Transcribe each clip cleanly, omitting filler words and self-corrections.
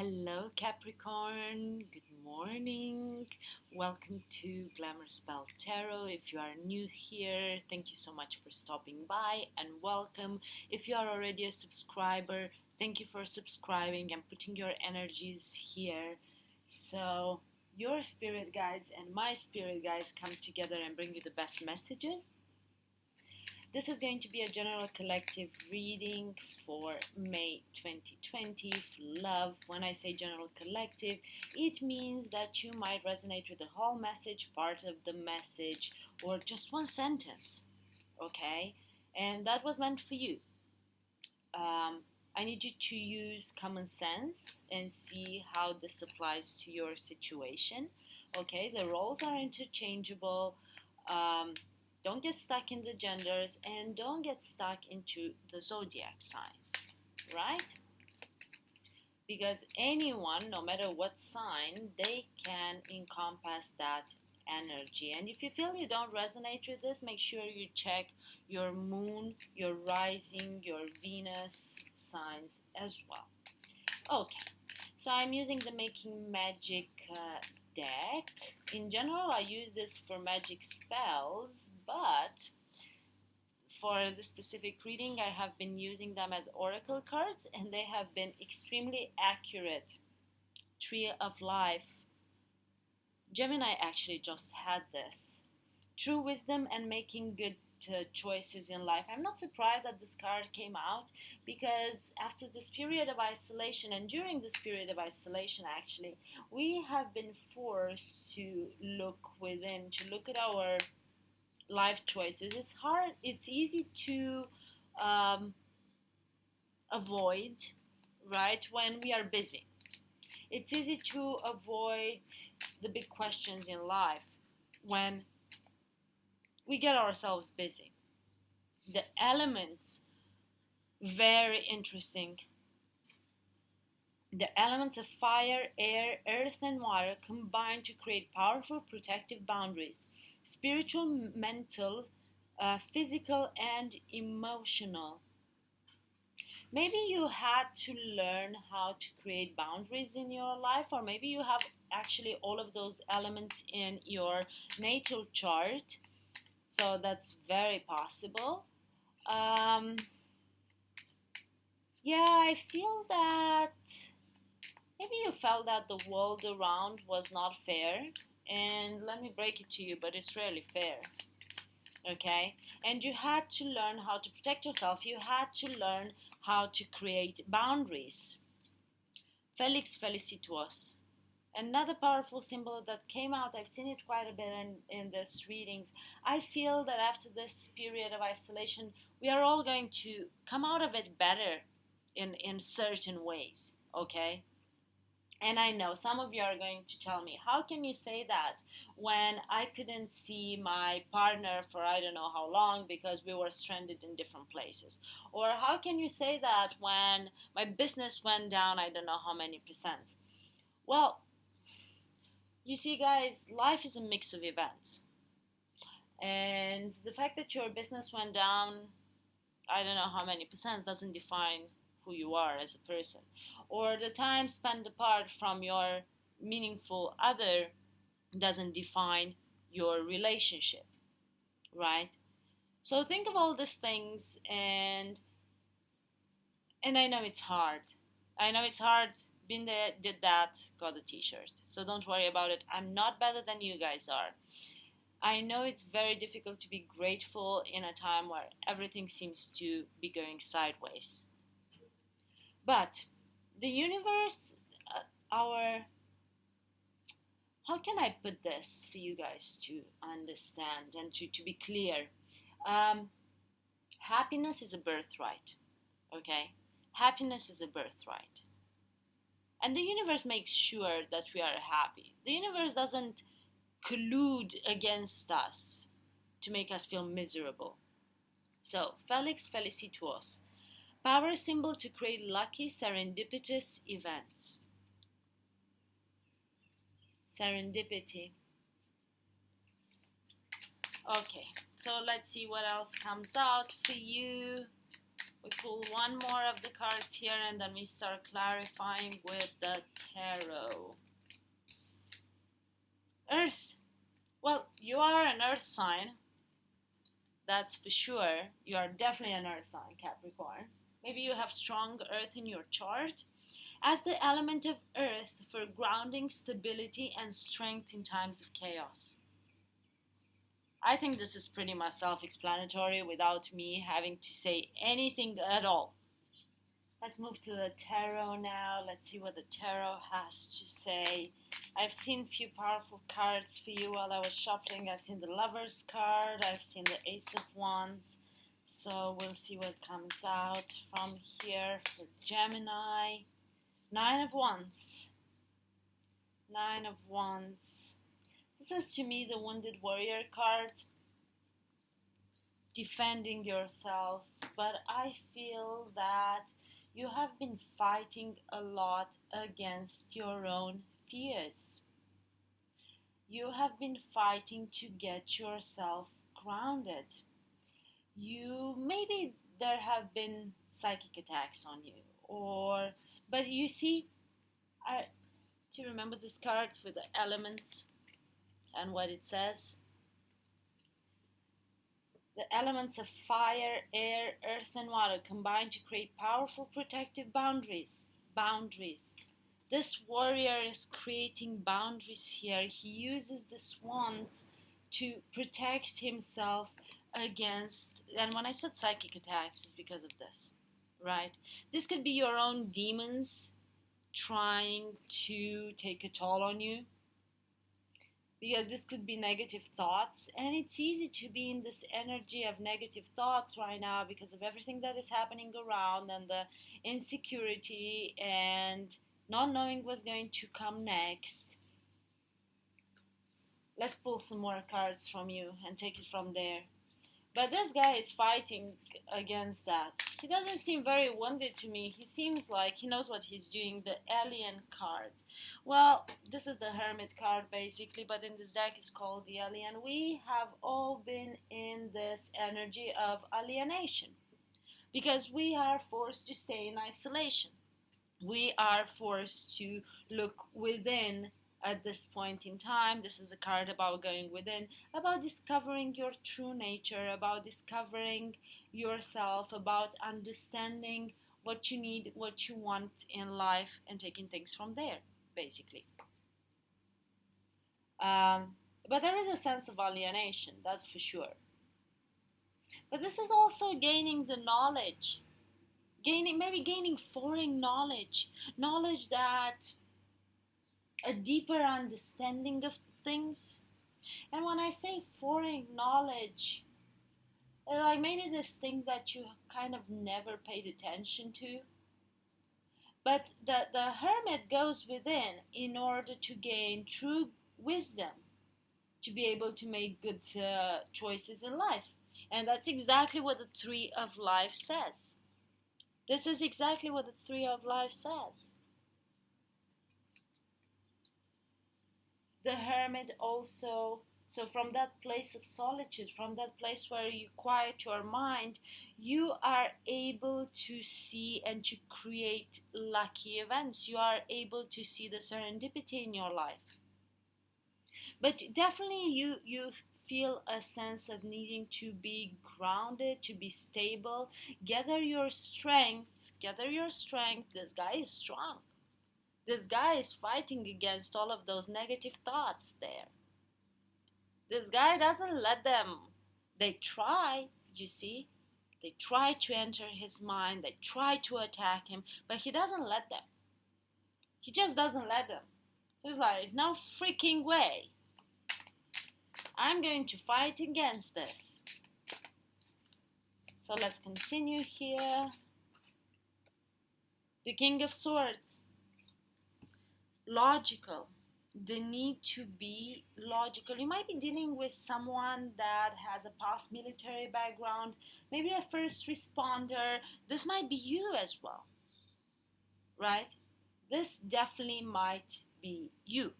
Hello, Capricorn. Good morning. Welcome to Glamour Spell Tarot. If you are new here, thank you so much for stopping by and welcome. If you are already a subscriber, thank you for subscribing and putting your energies here. So, your spirit guides and my spirit guides come together and bring you the best messages. This is going to be a general collective reading for May 2020 for love. When I say general collective, it means that you might resonate with the whole message, part of the message, or just one sentence. Okay? And that was meant for you. I need you to use common sense and see how this applies to your situation. Okay? The roles are interchangeable. Don't get stuck in the genders and don't get stuck into the zodiac signs, right? Because anyone, no matter what sign, they can encompass that energy. And if you feel you don't resonate with this, make sure you check your moon, your rising, your Venus signs as well. Okay, so I'm using the Making Magic deck. In general, I use this for magic spells, but for the specific reading, I have been using them as oracle cards, and they have been extremely accurate. Tree of Life. Gemini actually just had this. True wisdom and making good choices in life. I'm not surprised that this card came out because after this period of isolation and during this period of isolation actually we have been forced to look within, to look at our life choices. It's hard, it's easy to avoid, right, when we are busy. It's easy to avoid the big questions in life when we get ourselves busy. The elements, very interesting. The elements of fire, air, earth, and water combine to create powerful protective boundaries, spiritual, mental, physical, and emotional. Maybe you had to learn how to create boundaries in your life, or maybe you have actually all of those elements in your natal chart. So that's very possible. Yeah, I feel that maybe you felt that the world around was not fair. And let me break it to you, but it's really fair. Okay? And you had to learn how to protect yourself. You had to learn how to create boundaries. Felix felicituos. Another powerful symbol that came out, I've seen it quite a bit in these readings. I feel that after this period of isolation, we are all going to come out of it better in certain ways, okay? And I know some of you are going to tell me, how can you say that when I couldn't see my partner for I don't know how long because we were stranded in different places? Or how can you say that when my business went down I don't know how many percent? Well, you see, guys, life is a mix of events. And the fact that your business went down, I don't know how many percent, doesn't define who you are as a person. Or the time spent apart from your meaningful other doesn't define your relationship, right? So think of all these things, and I know it's hard. I know it's hard. Been there, did that, got a t-shirt. So don't worry about it. I'm not better than you guys are. I know it's very difficult to be grateful in a time where everything seems to be going sideways. But the universe, how can I put this for you guys to understand and to be clear? Happiness is a birthright, okay? Happiness is a birthright. And the universe makes sure that we are happy. The universe doesn't collude against us to make us feel miserable. So, Felix felicituos. Power symbol to create lucky, serendipitous events. Serendipity. Okay, so let's see what else comes out for you. We pull one more of the cards here and then we start clarifying with the tarot. Earth. Well, you are an earth sign. That's for sure. You are definitely an earth sign, Capricorn. Maybe you have strong earth in your chart as the element of earth for grounding, stability, and strength in times of chaos. I think this is pretty much self-explanatory without me having to say anything at all. Let's move to the tarot now. Let's see what the tarot has to say. I've seen a few powerful cards for you while I was shuffling. I've seen the Lover's card. I've seen the Ace of Wands. So we'll see what comes out from here for Gemini. Nine of Wands. Nine of Wands. This is to me the Wounded Warrior card. Defending yourself. But I feel that you have been fighting a lot against your own fears. You have been fighting to get yourself grounded. Maybe there have been psychic attacks on you, but you see, do you remember this card with the elements and what it says? The elements of fire, air, earth, and water combine to create powerful protective boundaries. This warrior is creating boundaries here. He uses the swans to protect himself against, and when I said psychic attacks, it's because of this, right? This could be your own demons trying to take a toll on you. Because this could be negative thoughts, and it's easy to be in this energy of negative thoughts right now because of everything that is happening around and the insecurity and not knowing what's going to come next. Let's pull some more cards from you and take it from there. But this guy is fighting against that. He doesn't seem very wounded to me. He seems like he knows what he's doing. The Alien card. Well, this is the Hermit card basically, but in this deck it's called the Alien. We have all been in this energy of alienation because we are forced to stay in isolation. We are forced to look within at this point in time. This is a card about going within, about discovering your true nature, about discovering yourself, about understanding what you need, what you want in life, and taking things from there, basically. But there is a sense of alienation, that's for sure. But this is also gaining the knowledge, gaining foreign knowledge that a deeper understanding of things. And when I say foreign knowledge, like maybe there's things that you kind of never paid attention to. But the hermit goes within in order to gain true wisdom, to be able to make good choices in life. And that's exactly what the Three of Life says. This is exactly what the Three of Life says. The hermit also, so from that place of solitude, from that place where you quiet your mind, you are able to see and to create lucky events. You are able to see the serendipity in your life. But definitely you feel a sense of needing to be grounded, to be stable. Gather your strength. This guy is strong. This guy is fighting against all of those negative thoughts there. This guy doesn't let them. They try, you see. They try to enter his mind. They try to attack him. But he doesn't let them. He just doesn't let them. He's like, no freaking way. I'm going to fight against this. So let's continue here. The King of Swords. Logical. The need to be logical. You might be dealing with someone that has a past military background, maybe a first responder. This might be you as well, right? This definitely might be you.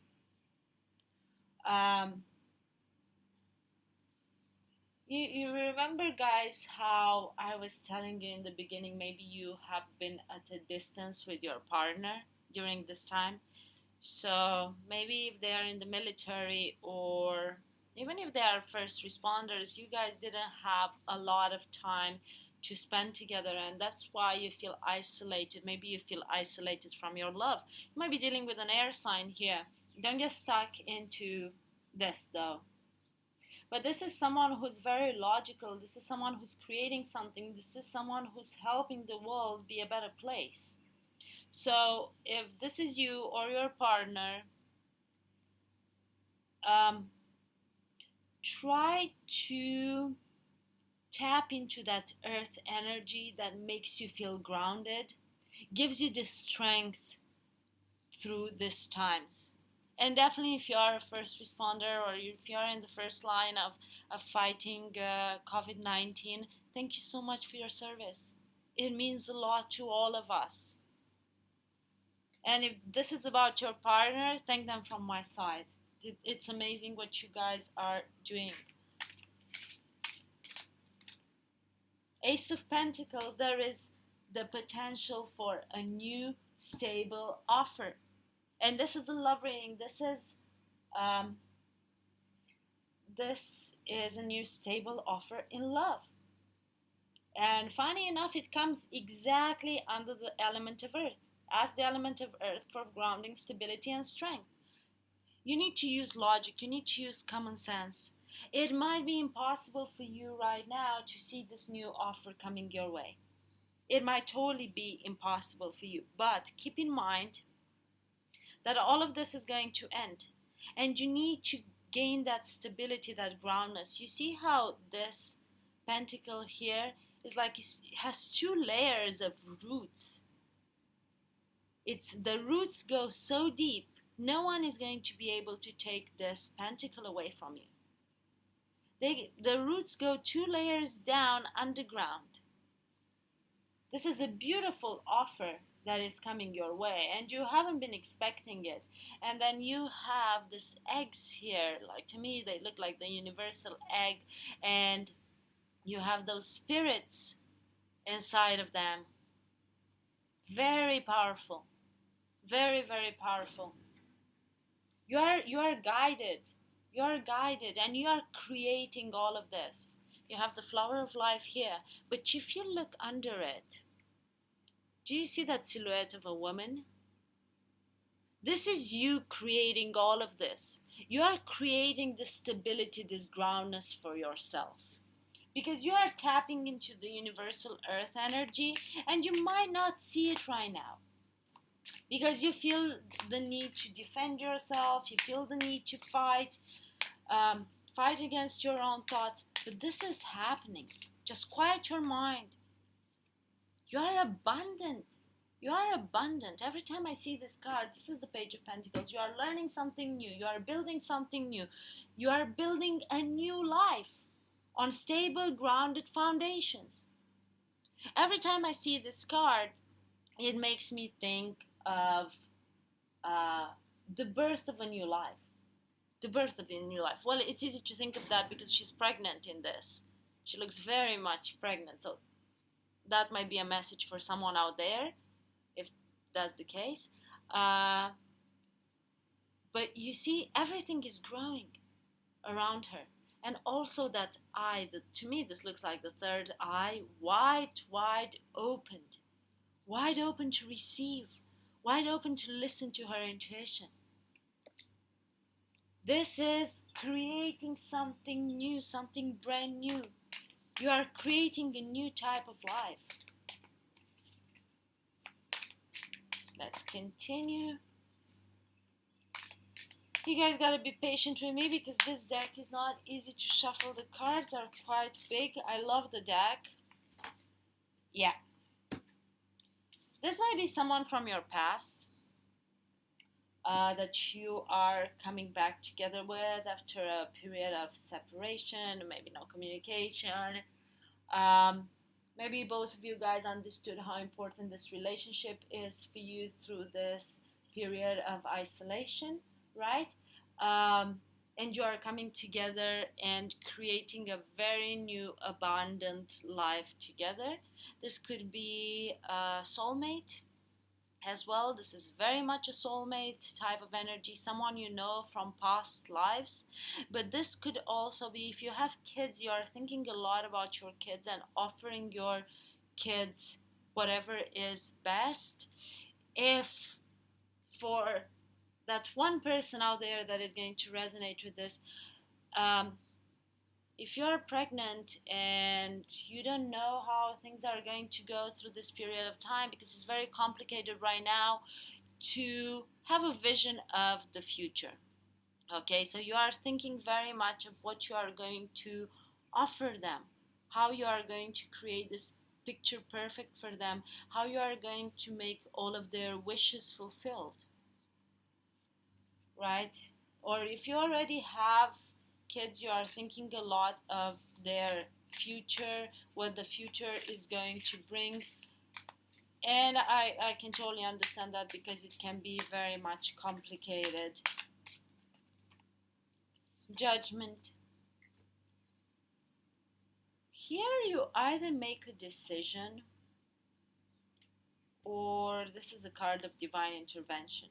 You remember, guys, how I was telling you in the beginning, maybe you have been at a distance with your partner during this time. So maybe if they are in the military, or even if they are first responders, you guys didn't have a lot of time to spend together, and that's why you feel isolated. Maybe you feel isolated from your love. You might be dealing with an air sign here. Don't get stuck into this though. But this is someone who's very logical. This is someone who's creating something. This is someone who's helping the world be a better place. So if this is you or your partner, um, try to tap into that earth energy that makes you feel grounded, gives you the strength through these times. And definitely, if you are a first responder, or if you are in the first line of fighting COVID-19, thank you so much for your service. It means a lot to all of us. And if this is about your partner, thank them from my side. It's amazing what you guys are doing. Ace of Pentacles, there is the potential for a new stable offer. And this is a love reading. Um, this is a new stable offer in love. And funny enough, it comes exactly under the element of earth, as the element of earth for grounding, stability, and strength. You need to use logic, you need to use common sense. It might be impossible for you right now to see this new offer coming your way. It might totally be impossible for you, but keep in mind that all of this is going to end, and you need to gain that stability, that groundness. You see how this pentacle here is like it has two layers of roots. It's the roots go so deep, no one is going to be able to take this pentacle away from you. The roots go 2 layers down underground. This is a beautiful offer that is coming your way, and you haven't been expecting it. And then you have this eggs here, like, to me they look like the universal egg, and you have those spirits inside of them. Very powerful, very, very powerful. You are guided, and you are creating all of this. You have the flower of life here, but if you look under it, do you see that silhouette of a woman? This is you creating all of this. You are creating this stability, this groundness for yourself. Because you are tapping into the universal earth energy, and you might not see it right now. Because you feel the need to defend yourself, you feel the need to fight against your own thoughts. But this is happening. Just quiet your mind. You are abundant. You are abundant. Every time I see this card, this is the Page of Pentacles. You are learning something new. You are building something new. You are building a new life on stable, grounded foundations. Every time I see this card, it makes me think of the birth of a new life. The birth of a new life. Well, it's easy to think of that because she's pregnant in this. She looks very much pregnant. So that might be a message for someone out there, if that's the case. But you see, everything is growing around her. And also that eye, to me this looks like the third eye, wide opened. Wide open to receive. Wide open to listen to her intuition. This is creating something new, something brand new. You are creating a new type of life. Let's continue. You guys gotta be patient with me because this deck is not easy to shuffle. The cards are quite big. I love the deck. Yeah. This might be someone from your past that you are coming back together with after a period of separation, maybe no communication. Maybe both of you guys understood how important this relationship is for you through this period of isolation, right? and you are coming together and creating a very new, abundant life together. This could be a soulmate as well. This is very much a soulmate type of energy, someone you know from past lives. But this could also be, if you have kids, you are thinking a lot about your kids and offering your kids whatever is best. If for that one person out there that is going to resonate with this, um, if you're pregnant and you don't know how things are going to go through this period of time, because it's very complicated right now to have a vision of the future. Okay, so you are thinking very much of what you are going to offer them, how you are going to create this picture perfect for them, how you are going to make all of their wishes fulfilled, right? Or if you already have kids, you are thinking a lot of their future, what the future is going to bring. And I can totally understand that, because it can be very much complicated. Judgment. Here you either make a decision, or this is a card of divine intervention.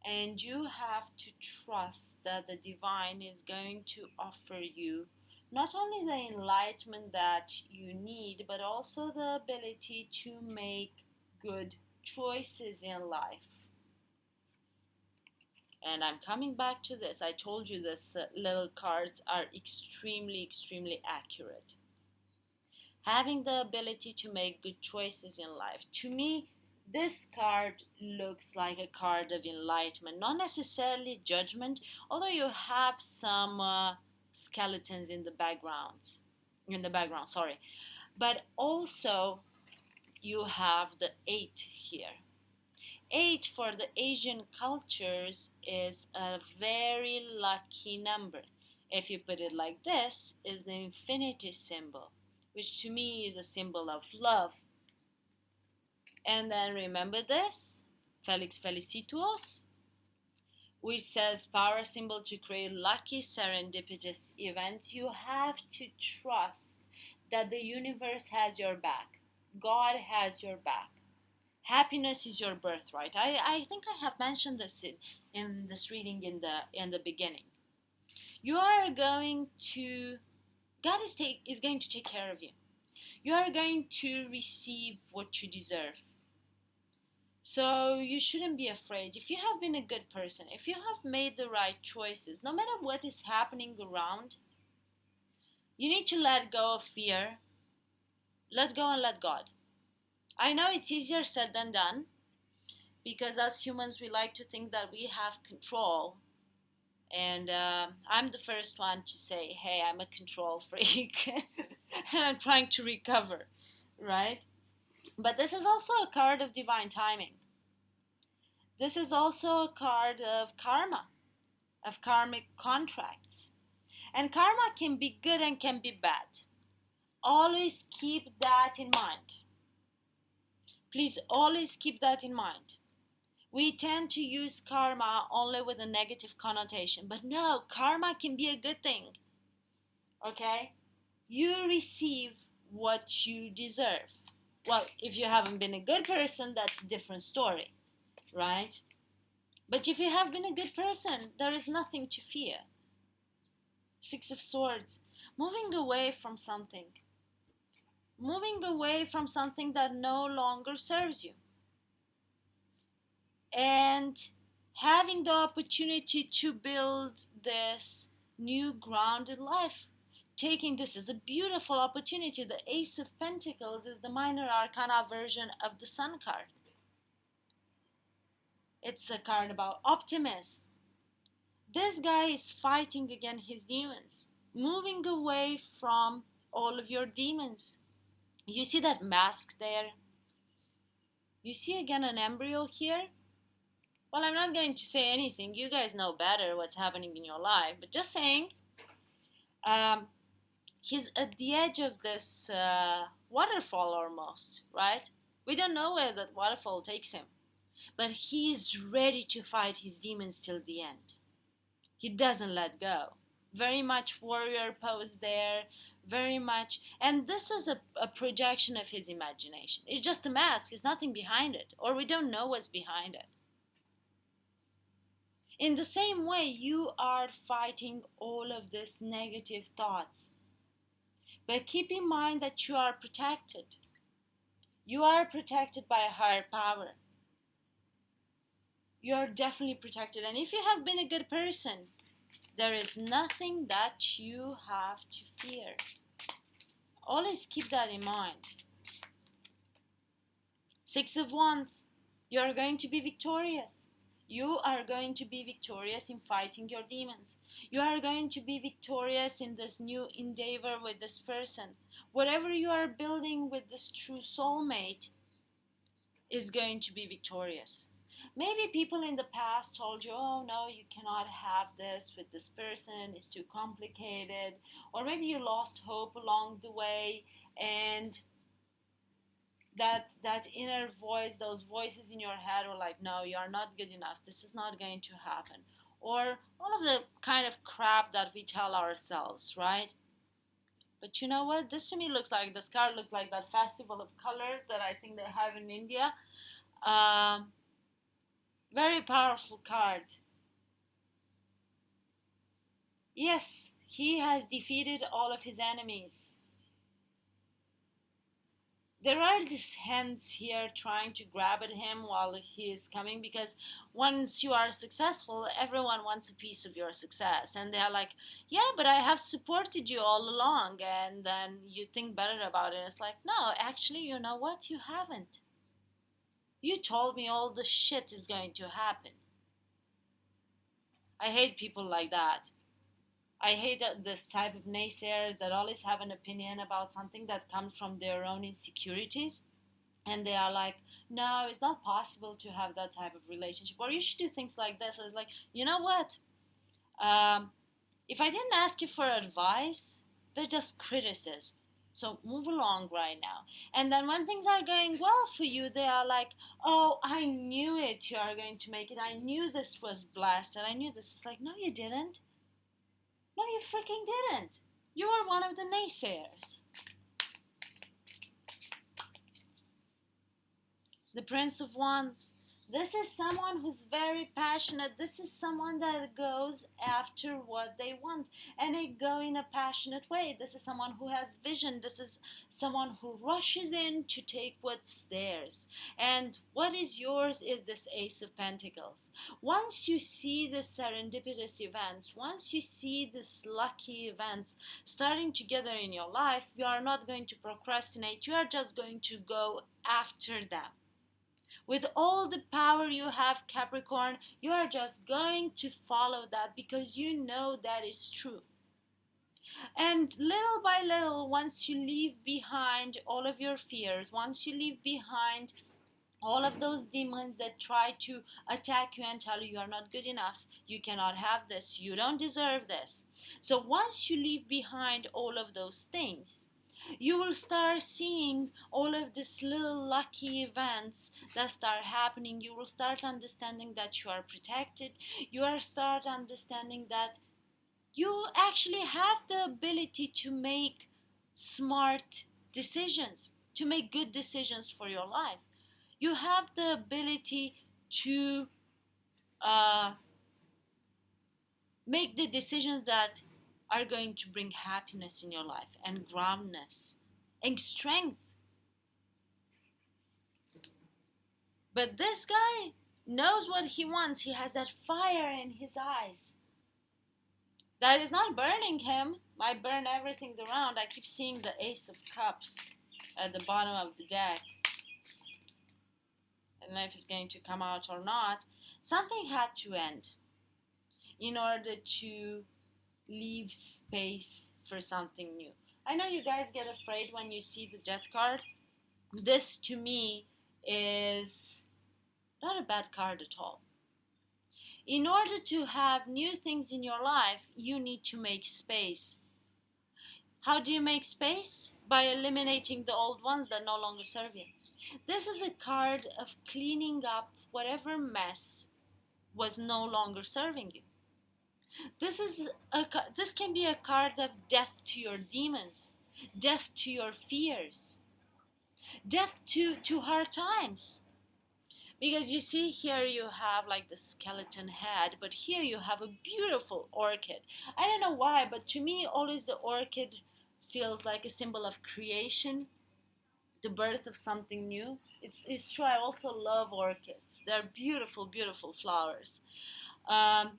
And you have to trust that the divine is going to offer you not only the enlightenment that you need, but also the ability to make good choices in life. And I'm coming back to this. I told you this little cards are extremely, extremely accurate. Having the ability to make good choices in life. To me, this card looks like a card of enlightenment, not necessarily judgment, although you have some skeletons in the background, sorry. But also you have the 8 here. 8 for the Asian cultures is a very lucky number. If you put it like this, is the infinity symbol, which to me is a symbol of love. And then remember this, Felix Felicituos, which says power symbol to create lucky serendipitous events. You have to trust that the universe has your back. God has your back. Happiness is your birthright. I think I have mentioned this in this reading in the beginning. You are going to, God is going to take care of you. You are going to receive what you deserve. So you shouldn't be afraid. If you have been a good person, if you have made the right choices, no matter what is happening around, you need to let go of fear. Let go and let God. I know it's easier said than done, because as humans we like to think that we have control. And I'm the first one to say, hey, I'm a control freak and I'm trying to recover, right? But this is also a card of divine timing. This is also a card of karma, of karmic contracts. And karma can be good and can be bad. Always keep that in mind. Please always keep that in mind. We tend to use karma only with a negative connotation. But no, karma can be a good thing. Okay? You receive what you deserve. Well, if you haven't been a good person, that's a different story, right? But if you have been a good person, there is nothing to fear. 6 of Swords. Moving away from something. Moving away from something that no longer serves you. And having the opportunity to build this new grounded life. Taking this as a beautiful opportunity. The Ace of Pentacles is the minor arcana version of the Sun card. It's a card about optimism. This guy is fighting against his demons. Moving away from all of your demons. You see that mask there? You see again an embryo here? Well, I'm not going to say anything. You guys know better what's happening in your life. But just saying, he's at the edge of this waterfall almost, right? We don't know where that waterfall takes him. But he's ready to fight his demons till the end. He doesn't let go. Very much warrior pose there, very much. And this is a projection of his imagination. It's just a mask, there's nothing behind it, or we don't know what's behind it. In the same way, you are fighting all of these negative thoughts. But keep in mind that you are protected. You are protected by a higher power. You are definitely protected. And if you have been a good person, there is nothing that you have to fear. Always keep that in mind. Six of Wands. You are going to be victorious. You are going to be victorious in fighting your demons. You are going to be victorious in this new endeavor with this person. Whatever you are building with this true soulmate is going to be victorious. Maybe people in the past told you, oh no, you cannot have this with this person, it's too complicated. Or maybe you lost hope along the way, and that inner voice, those voices in your head were like, no, you are not good enough, this is not going to happen. Or all of the kind of crap that we tell ourselves, right? But you know what? This card looks like that festival of colors that I think they have in India. Very powerful card. Yes, he has defeated all of his enemies. There are these hands here trying to grab at him while he is coming, because once you are successful, everyone wants a piece of your success. And they're like, yeah, but I have supported you all along. And then you think better about it. It's like, no, actually, you know what? You haven't. You told me all the shit is going to happen. I hate people like that. I hate this type of naysayers that always have an opinion about something that comes from their own insecurities. And they are like, no, it's not possible to have that type of relationship. Or you should do things like this. I was like, you know what? If I didn't ask you for advice, they're just criticism. So move along right now. And then when things are going well for you, they are like, oh, I knew it. You are going to make it. I knew this was blessed. And I knew this. It's like, no, you didn't. No, you freaking didn't. You were one of the naysayers. The Prince of Wands. This is someone who's very passionate. This is someone that goes after what they want, and they go in a passionate way. This is someone who has vision. This is someone who rushes in to take what's theirs. And what is yours is this Ace of Pentacles. Once you see the serendipitous events, once you see this lucky events starting together in your life, you are not going to procrastinate. You are just going to go after them. With all the power you have, Capricorn, you are just going to follow that because you know that is true. And little by little, once you leave behind all of your fears, once you leave behind all of those demons that try to attack you and tell you are not good enough, you cannot have this, you don't deserve this. So once you leave behind all of those things, you will start seeing all of these little lucky events that start happening. You will start understanding that you are protected. You will start understanding that you actually have the ability to make smart decisions, to make good decisions for your life. You have the ability to make the decisions that are going to bring happiness in your life and groundness and strength. But this guy knows what he wants. He has that fire in his eyes that is not burning him. Might burn everything around. I keep seeing the Ace of Cups at the bottom of the deck. I don't know if it's going to come out or not. Something had to end in order to leave space for something new. I know you guys get afraid when you see the Death card. This to me is not a bad card at all. In order to have new things in your life, you need to make space. How do you make space? By eliminating the old ones that no longer serve you. This is a card of cleaning up whatever mess was no longer serving you. This can be a card of death to your demons, death to your fears, death to hard times. Because you see here you have like the skeleton head, but here you have a beautiful orchid. I don't know why, but to me always the orchid feels like a symbol of creation, the birth of something new. It's true. I also love orchids. They're beautiful, beautiful flowers. Um,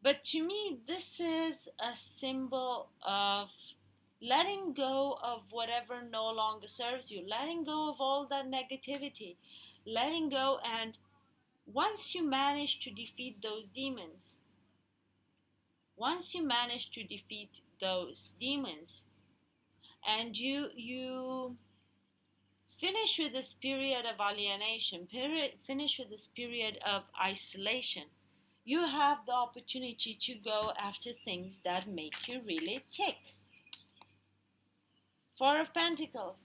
but to me, this is a symbol of letting go of whatever no longer serves you, letting go of all that negativity, letting go. And once you manage to defeat those demons, once you manage to defeat those demons, and you finish with this period of alienation, finish with this period of isolation, you have the opportunity to go after things that make you really tick. Four of Pentacles,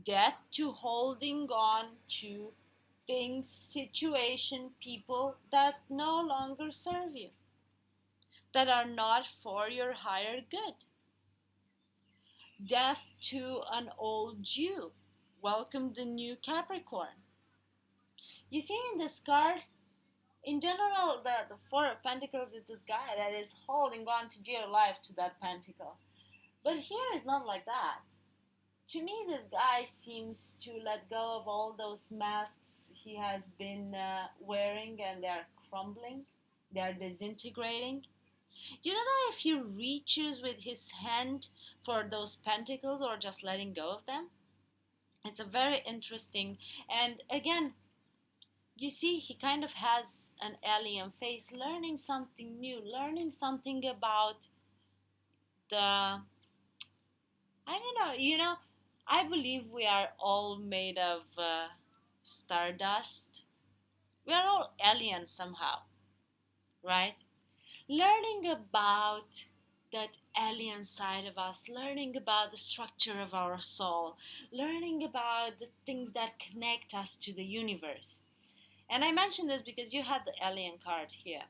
death to holding on to things, situation, people that no longer serve you, that are not for your higher good. Death to an old you. Welcome the new Capricorn. You see in this card, in general, the Four of Pentacles is this guy that is holding on to dear life to that pentacle. But here is not like that. To me, this guy seems to let go of all those masks he has been wearing, and they are crumbling, they are disintegrating. You don't know if he reaches with his hand for those pentacles or just letting go of them. It's a very interesting, and again, you see, he kind of has an alien face, learning something new, learning something about the, I don't know, I believe we are all made of stardust. We are all aliens somehow, right? Learning about that alien side of us, learning about the structure of our soul, learning about the things that connect us to the universe. And I mention this because you had the alien card here.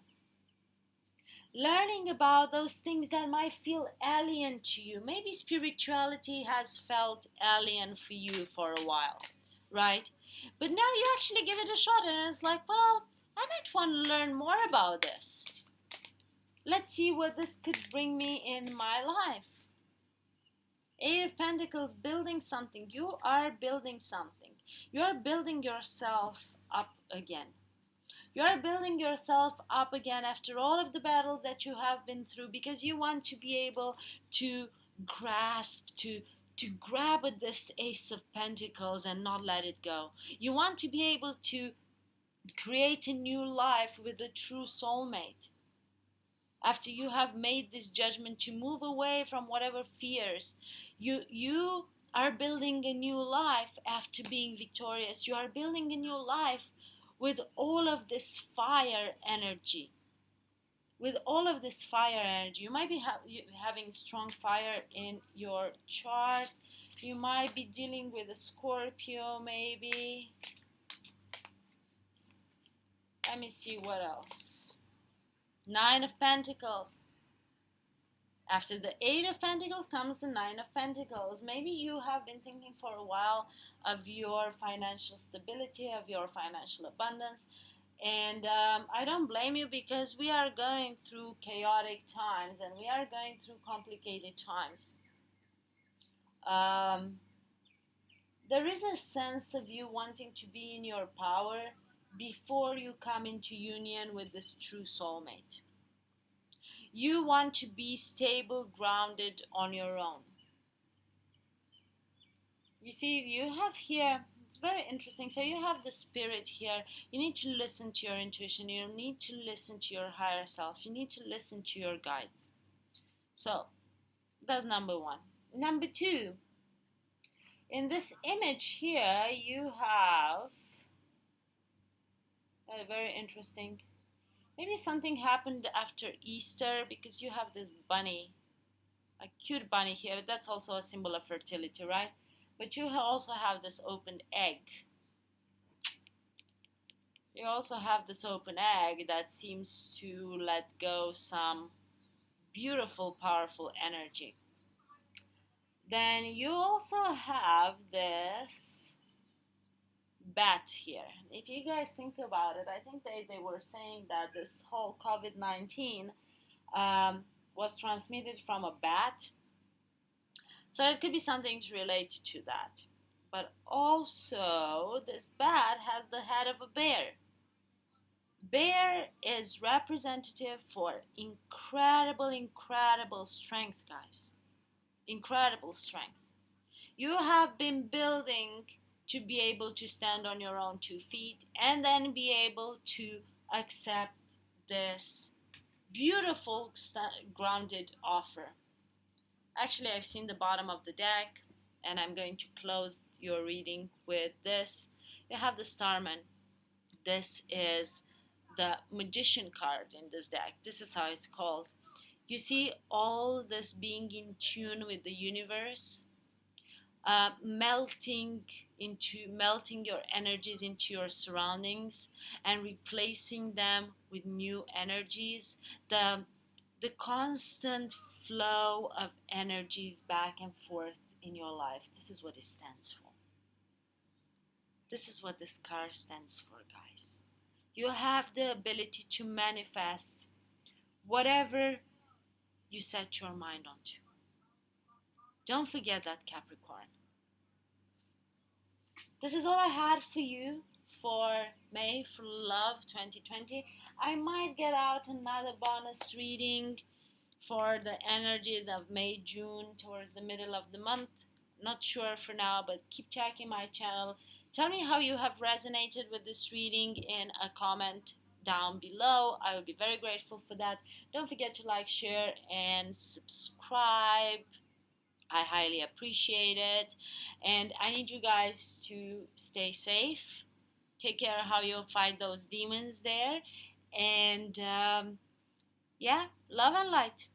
Learning about those things that might feel alien to you. Maybe spirituality has felt alien for you for a while, right? But now you actually give it a shot and it's like, well, I might want to learn more about this. Let's see what this could bring me in my life. Eight of Pentacles, building something. You are building something. You are building yourself up again. You are building yourself up again after all of the battles that you have been through, because you want to be able to grasp, to grab at this Ace of Pentacles and not let it go. You want to be able to create a new life with a true soulmate. After you have made this judgment to move away from whatever fears, you are building a new life after being victorious. You are building a new life with all of this fire energy. With all of this fire energy, you might be having strong fire in your chart. You might be dealing with a Scorpio, maybe. Let me see what else. Nine of Pentacles. After the Eight of Pentacles comes the Nine of Pentacles. Maybe you have been thinking for a while of your financial stability, of your financial abundance. And I don't blame you, because we are going through chaotic times and we are going through complicated times. There is a sense of you wanting to be in your power before you come into union with this true soulmate. You want to be stable, grounded on your own. You see, you have here, it's very interesting. So you have the spirit here. You need to listen to your intuition. You need to listen to your higher self. You need to listen to your guides. So that's number one. Number two, in this image here, you have a very interesting, maybe something happened after Easter, because you have this bunny, a cute bunny here. That's also a symbol of fertility, right? But you also have this opened egg. You also have this open egg that seems to let go some beautiful, powerful energy. Then you also have this bat here. If you guys think about it, I think they were saying that this whole COVID 19 was transmitted from a bat. So it could be something related to that. But also, this bat has the head of a bear. Bear is representative for incredible, incredible strength, guys. Incredible strength. You have been building to be able to stand on your own 2 feet and then be able to accept this beautiful grounded offer. Actually, I've seen the bottom of the deck, and I'm going to close your reading with this. You have the Starman. This is the Magician card in this deck. This is how it's called. You see all this being in tune with the universe, melting your energies into your surroundings and replacing them with new energies. The constant flow of energies back and forth in your life. This is what it stands for. This is what this card stands for, guys. You have the ability to manifest whatever you set your mind onto. Don't forget that, Capricorn. This is all I had for you for May for Love 2020. I might get out another bonus reading for the energies of May, June, towards the middle of the month. Not sure for now, but keep checking my channel. Tell me how you have resonated with this reading in a comment down below. I would be very grateful for that. Don't forget to like, share, and subscribe. I highly appreciate it. And I need you guys to stay safe. Take care of how you'll fight those demons there. And yeah, love and light.